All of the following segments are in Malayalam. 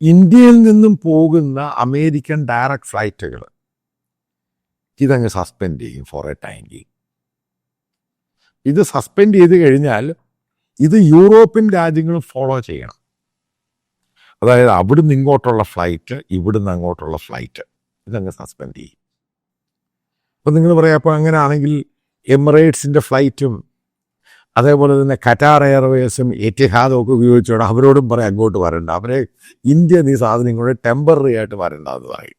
ഇന്ത്യയിൽ നിന്നും പോകുന്ന അമേരിക്കൻ ഡയറക്റ്റ് ഫ്ലൈറ്റുകൾ ഇതങ്ങ് സസ്പെൻഡ് ചെയ്യും ഫോർ എ ടൈം. ഇത് സസ്പെൻഡ് ചെയ്ത് കഴിഞ്ഞാൽ ഇത് യൂറോപ്യൻ രാജ്യങ്ങളും ഫോളോ ചെയ്യണം. അതായത് അവിടുന്ന് ഇങ്ങോട്ടുള്ള ഫ്ലൈറ്റ്, ഇവിടുന്ന് അങ്ങോട്ടുള്ള ഫ്ലൈറ്റ് ഇതങ്ങ് സസ്പെൻഡ് ചെയ്യും. അപ്പം നിങ്ങൾ പറയാം, അപ്പോൾ അങ്ങനെയാണെങ്കിൽ എമിറേറ്റ്സിൻ്റെ ഫ്ലൈറ്റും അതേപോലെ തന്നെ ഖറ്റാർ എയർവേസും എറ്റിഹാദും ഒക്കെ ഉപയോഗിച്ചോടെ അവരോടും പറയാം അങ്ങോട്ട് വരണ്ട, അവരെ ഇന്ത്യ നീ സാധനം ഇങ്ങോട്ട് ടെമ്പററി ആയിട്ട് വരണ്ട എന്ന് പറയും.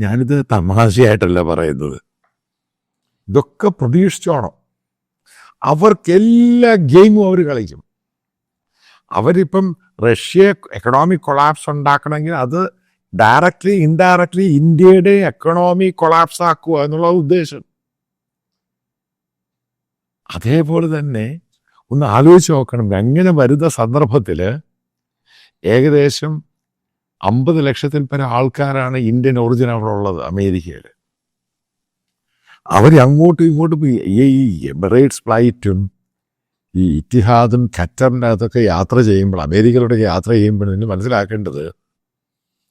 ഞാനിത് തമാശയായിട്ടല്ല പറയുന്നത്, ഇതൊക്കെ പ്രതീക്ഷിച്ചോണം. അവർക്കെല്ലാ ഗെയിമും അവർ കളിക്കും. അവരിപ്പം റഷ്യ എക്കണോമിക് കൊളാപ്സ് ഉണ്ടാക്കണമെങ്കിൽ അത് ഡയറക്റ്റ്ലി ഇൻഡയറക്റ്റ്ലി ഇന്ത്യയുടെ എക്കണോമി കൊളാപ്സ് ആക്കുക എന്നുള്ള ഉദ്ദേശം. അതേപോലെ തന്നെ ഒന്ന് ആലോചിച്ച് നോക്കണം, അങ്ങനെ വരുന്ന സന്ദർഭത്തിൽ ഏകദേശം 50 ലക്ഷത്തിൽ പരം ആൾക്കാരാണ് ഇന്ത്യൻ ഒറിജിൻ അവിടെ ഉള്ളത് അമേരിക്കയിൽ. അവർ അങ്ങോട്ടും ഇങ്ങോട്ടും ഈ എമിറേറ്റ്സ് ഫ്ലൈറ്റും ഈ ഇറ്റിഹാദും ഖത്തറിൻ്റെ അകത്തൊക്കെ യാത്ര ചെയ്യുമ്പോൾ, അമേരിക്കയിലൂടെ യാത്ര ചെയ്യുമ്പോൾ നിങ്ങൾ മനസ്സിലാക്കേണ്ടത്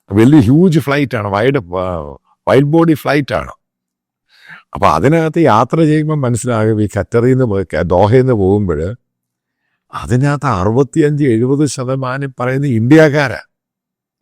വലിയ ഹ്യൂജ് ഫ്ലൈറ്റാണ്, വൈഡ് ബോഡി ഫ്ലൈറ്റാണ്. അപ്പോൾ അതിനകത്ത് യാത്ര ചെയ്യുമ്പോൾ മനസ്സിലാകും, ഈ ഖത്തറിൽ നിന്ന് ദോഹയിൽ നിന്ന് പോകുമ്പോൾ അതിനകത്ത് 65-70% പറയുന്നത് ഇന്ത്യക്കാരാണ്.